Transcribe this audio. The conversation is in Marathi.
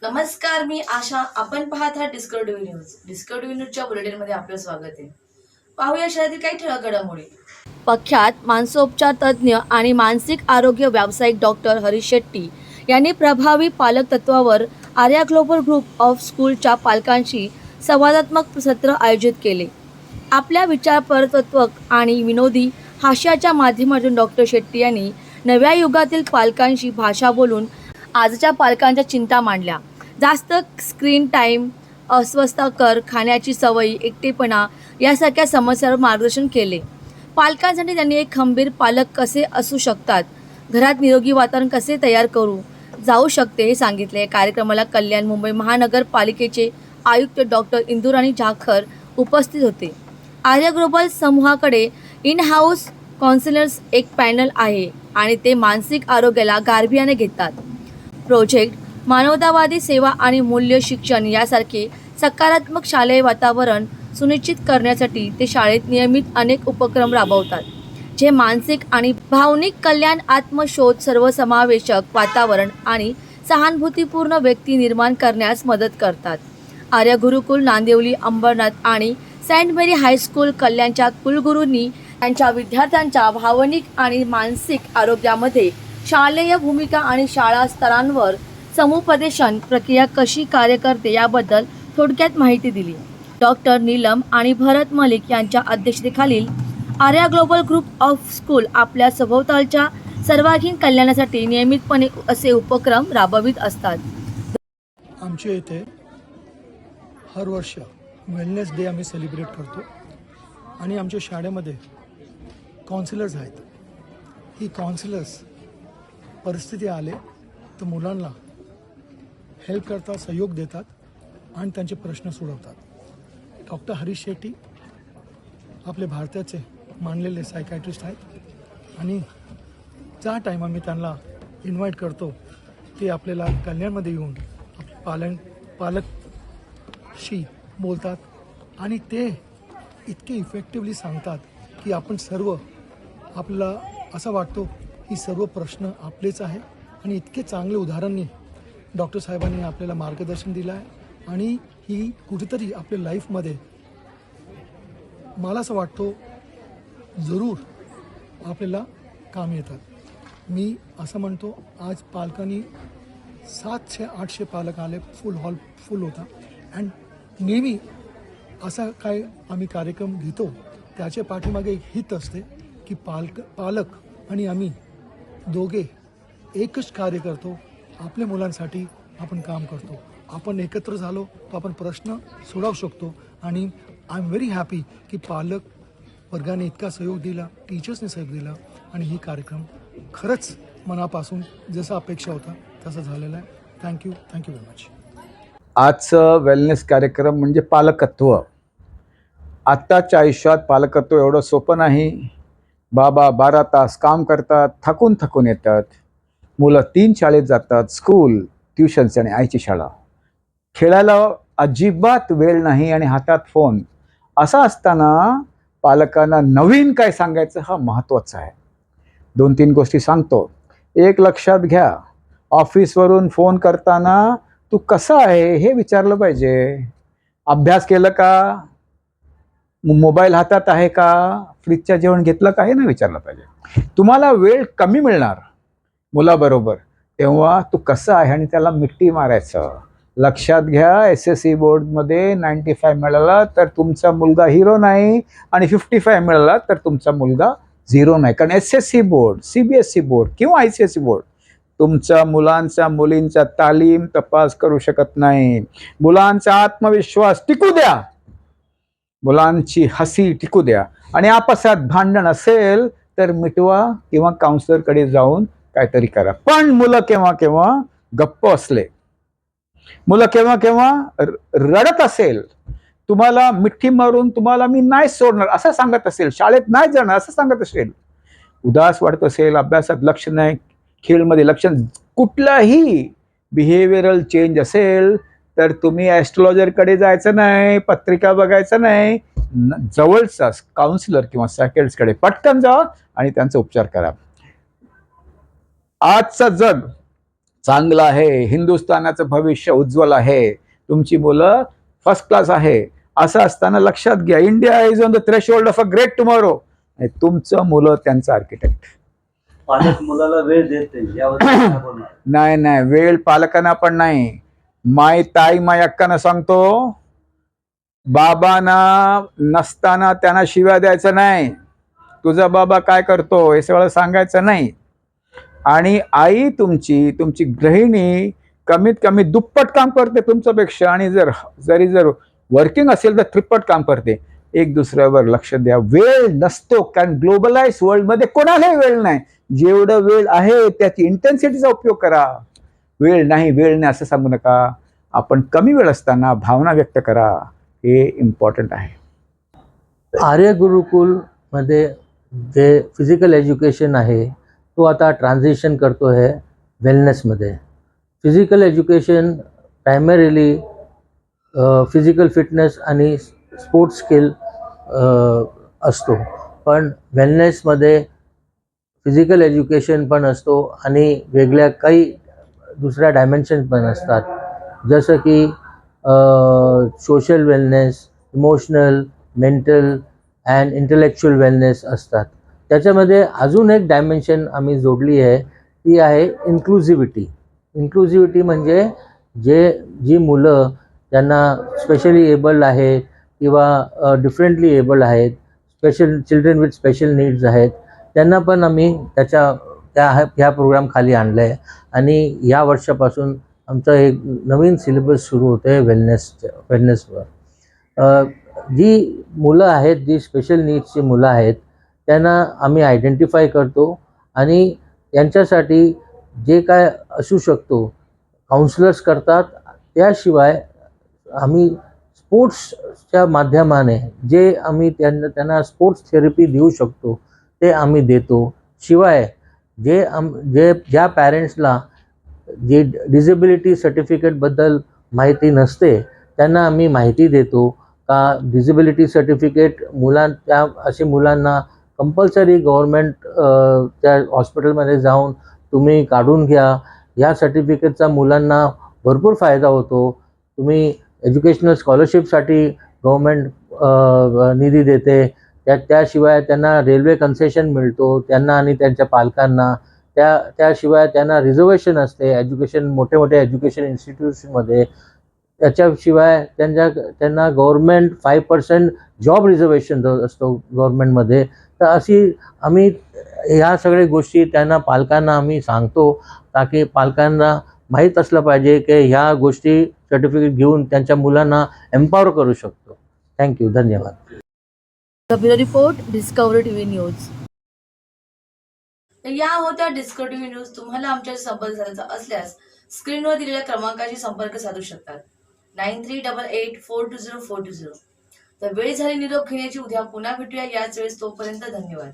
नमस्कार, मी आशा. आपण पाहत आहात डिस्कव्हरी न्यूज. डिस्कव्हरी न्यूजच्या बुलेटिनमध्ये आपलं स्वागत आहे. पाहूया शहरातील काही ठळक घडामोडी. प्रख्यात मानसोपचार तज्ज्ञ आणि मानसिक आरोग्य व्यावसायिक डॉक्टर हरीश शेट्टी यांनी प्रभावी पालक तत्वावर आर्या ग्लोबल ग्रुप ऑफ स्कूलच्या पालकांशी संवादात्मक सत्र आयोजित केले. आपल्या विचारपरत्वक आणि विनोदी हास्याच्या माध्यमातून डॉक्टर शेट्टी यांनी नव्या युगातील पालकांशी भाषा बोलून आजच्या पालकांच्या चिंता मांडल्या. जास्त स्क्रीन टाईम, अस्वस्थकर खाण्याची सवयी, एकटेपणा यासारख्या समस्यांवर मार्गदर्शन केले. पालकांसाठी त्यांनी एक खंबीर पालक कसे असू शकतात, घरात निरोगी वातावरण कसे तयार करू जाऊ शकते हे सांगितले. कार्यक्रमाला कल्याण मुंबई महानगरपालिकेचे आयुक्त डॉक्टर इंदुराणी जाखर उपस्थित होते. आर्या ग्लोबल समूहाकडे इन हाऊस काउन्सिलर्स एक पॅनल आहे आणि ते मानसिक आरोग्याला गांभीर्याने घेतात. प्रोजेक्ट मानवतावादी सेवा आणि मूल्य शिक्षण यासारखे सकारात्मक शालेय वातावरण सुनिश्चित करण्यासाठी ते शाळेत नियमित अनेक उपक्रम राबवतात, जे मानसिक आणि भावनिक कल्याण, आत्मशोध, सर्वसमावेशक वातावरण आणि सहानुभूतीपूर्ण व्यक्ती निर्माण करण्यास मदत करतात. आर्या गुरुकुल नांदिवली, अंबरनाथ आणि सेंट मेरी हायस्कूल कल्याणच्या कुलगुरूंनी त्यांच्या विद्यार्थ्यांच्या भावनिक आणि मानसिक आरोग्यामध्ये शालेय भूमिका आणि शाळा स्तरांवर समुपदेशन प्रक्रिया कशी कार्य करते याबद्दल थोडक्यात माहिती दिली. डॉक्टर नीलम आणि भरत मलिक यांच्या अध्यक्षतेखालील Arya global group of school आपल्या सभोवतालच्या सर्वांगीण कल्याणासाठी नियमितपणे असे उपक्रम राबवित असतात. आमच्या इथे हर वर्ष वेलनेस डे आम्ही सेलिब्रेट करतो आणि आमच्या शाळेमध्ये काउन्सिलर्स आहेत. ही काउन्सिलर्स परिस्थिती आले तर मुलांना हेल्प करतात, सहयोग देतात आणि त्यांचे प्रश्न सोडवतात. डॉक्टर हरीश शेट्टी आपले भारताचे मानलेले सायकॅट्रिस्ट आहेत आणि ज्या टाईम आम्ही त्यांना इन्व्हाइट करतो ते आपल्याला कल्याणमध्ये येऊन पालकशी बोलतात आणि ते इतके इफेक्टिव्हली सांगतात की आपण सर्व आपल्याला असं वाटतो ही सर्व प्रश्न आपलेच आहे. आणि इतके चांगले उदाहरणांनी डॉक्टर साहेबांनी आपल्याला मार्गदर्शन दिलं आहे आणि ही कुठेतरी आपल्या लाईफमध्ये मला असं वाटतो जरूर आपल्याला काम येतात. मी असं म्हणतो आज पालकांनी 700-800 पालक आले, फुल हॉल फुल होता. अँड नेहमी असा काय आम्ही कार्यक्रम घेतो त्याच्या पाठीमागे एक हित असते की पालक आणि आम्ही दोघे एकच कार्य करतो. आपल्या मुलांसाठी आपण काम करतो. आपण एकत्र झालो तर आपण प्रश्न सोडवू शकतो आणि आय एम व्हेरी हॅपी की पालक वर्गाने इतका सहयोग दिला, टीचर्सने सहयोग दिला आणि ही कार्यक्रम खरंच मनापासून जसं अपेक्षा होता तसं झालेलं आहे. Thank you very much. आजचं वेलनेस कार्यक्रम म्हणजे पालकत्व. आत्ताच्या आयुष्यात पालकत्व एवढं सोपं नाही. बाबा 12 तास काम करतात, थकून येतात. मुलं 3 शाळेत जातात, स्कूल, ट्युशन्स आणि आईची शाळा. खेळायला अजिबात वेळ नाही आणि हातात फोन. असं असताना पालकांना नवीन काय सांगायचं हा महत्त्वाचा आहे. 2-3 गोष्टी सांगतो. एक लक्षात घ्या, ऑफिसवरून फोन करताना तू कसा आहे हे विचारलं पाहिजे. अभ्यास केलं का, मोबाईल हातात आहे का, फ्रीजच्या जेवण घेतलं का हे नाही विचारलं पाहिजे. तुम्हाला वेळ कमी मिळणार मुलाबरोबर, तेव्हा तू कसं आहे आणि त्याला मिठी मारायचं. लक्षात घ्या, SSC बोर्डमध्ये 95 मिळाला तर तुमचा मुलगा हिरो नाही आणि 55 मिळाला तर तुमचा मुलगा झिरो नाही. कारण SSC बोर्ड, CBSE बोर्ड किंवा ICSE बोर्ड तुमच्या मुलांचा मुलींचा तालीम तपास करू शकत नाही. मुलांचा आत्मविश्वास टिकू द्या, मुलांची हसी टिकू द्या आणि आपसात भांडण असेल तर मिटवा किंवा काउन्सिलरकडे जाऊन काहीतरी करा. पण मुलं केव्हा गप्प असले, मुलं केव्हा रडत असेल, तुम्हाला मिठी मारून तुम्हाला मी नाही सोडणार असं सांगत असेल, शाळेत नाही जाणार असं सांगत असेल, उदास वाटत असेल, अभ्यासात लक्ष नाही, खेळमध्ये लक्ष, कुठलाही बिहेवियरल चेंज असेल तर तुम्ही ॲस्ट्रोलॉजरकडे जायचं नाही, पत्रिका बघायचं नाही, जवळचा काउन्सिलर किंवा सायकियाट्रिस्टकडे पटकन जा आणि त्यांचा उपचार करा. आजचं जग चांगलं आहे, हिंदुस्थानाचं भविष्य उज्ज्वल आहे, तुमची मुलं फर्स्ट क्लास आहे, असं असताना लक्षात घ्या India is on the threshold of a great tomorrow. तुमचं मुलं त्यांचं आर्किटेक्ट. पालक मुलाला वेळ देत नाही यावर काय बोलणार? नाही नाही, वेळ पालकांना पण नाही. माय ताई माय अक्कांना सांगतो, बाबांना नसताना त्यांना शिव्या द्यायचं नाही, तुझा बाबा काय करतो हे सगळं सांगायचं नाही. आणि आई तुमची तुमची गृहिणी कमीत कमी दुप्पट काम करते तुमच्यापेक्षा, आणि जर वर्किंग असेल तर त्रिप्पट काम करते. एक दुसऱ्यावर लक्ष द्या. वेळ नसतो, कारण ग्लोबलाइज वर्ल्डमध्ये कोणालाही वेळ नाही. जेवढं वेळ आहे त्याची इंटेन्सिटीचा उपयोग करा. वेळ नाही असं सांगू नका. आपण कमी वेळ असताना भावना व्यक्त करा, हे इम्पॉर्टंट आहे. आर्य गुरुकुलमध्ये जे फिजिकल एज्युकेशन आहे तो आता ट्रान्झिशन करतो आहे वेलनेसमध्ये. Physical education primarily physical fitness आणि स्पोर्ट्स स्किल असतो, पण वेलनेसमध्ये फिजिकल एज्युकेशन पण असतो आणि वेगळ्या काही दुसऱ्या डायमेन्शन पण असतात, जसं की social wellness, emotional, mental and intellectual wellness असतात. त्याच्यामध्ये अजून एक डायमेन्शन आम्ही जोडली आहे, ती आहे इन्क्लुझिव्हिटी. इन्क्लुझिव्हिटी म्हणजे जी मुलं ज्यांना स्पेशली एबल्ड आहेत किंवा डिफरंटली एबल्ड आहेत, चिल्ड्रन विथ स्पेशल नीड्स आहेत, त्यांना पण आम्ही ह्या प्रोग्रामखाली आणलं आहे. आणि या वर्षापासून आमचं एक नवीन सिलेबस सुरू होतं आहे वेलनेसवर. जी मुलं आहेत, जी स्पेशल नीड्सची मुलं आहेत, त्यांना आम्ही आयडेंटिफाय करतो आणि त्यांच्यासाठी जे काय असू शकतो काउन्सिलर्स करतात. त्याशिवाय आम्ही स्पोर्ट्सच्या माध्यमाने जे आम्ही त्यांना स्पोर्ट्स थेरपी देऊ शकतो ते आम्ही देतो. शिवाय ज्या पॅरेंट्सला जे डिसेबिलिटी सर्टिफिकेटबद्दल माहिती नसते त्यांना आम्ही माहिती देतो का डिसेबिलिटी सर्टिफिकेट अशा मुलांना कंपल्सरी गव्हर्मेंट त्या हॉस्पिटलमध्ये जाऊन तुम्ही काढून घ्या. या सर्टिफिकेटचा मुलांना भरपूर फायदा होतो. तुम्ही एज्युकेशनल स्कॉलरशिपसाठी गव्हर्मेंट निधी देते. त्याशिवाय त्यांना रेल्वे कन्सेशन मिळतो त्यांना आणि त्यांच्या पालकांना. त्याशिवाय त्यांना रिझर्वेशन असते मोठ्या एज्युकेशन इन्स्टिट्यूट्समध्ये. त्याच्याशिवाय त्यांना गव्हर्मेंट 5% जॉब रिझर्वेशन असतो गव्हर्मेंटमध्ये. तर अशी आम्ही ह्या सगळ्या गोष्टी पालकांना आम्ही सांगतो, ताकी पालकांना माहीत असलं पाहिजे की ह्या गोष्टी सर्टिफिकेट घेऊन त्यांच्या मुलांना एम्पॉवर करू शकतो. थँक्यू, धन्यवाद. The bureau report, discovery TV news. तर या होत्या डिस्कव्हरी टीव्ही न्यूज. तुम्हाला आमच्याशी संपर्क साधायचा असल्यास स्क्रीनवर दिलेल्या क्रमांकाशी संपर्क साधू शकतात. 9388420420. तर वेळ झाली निरोप घेण्याची. उद्या पुन्हा भेटूया याच वेळेस. तोपर्यंत धन्यवाद.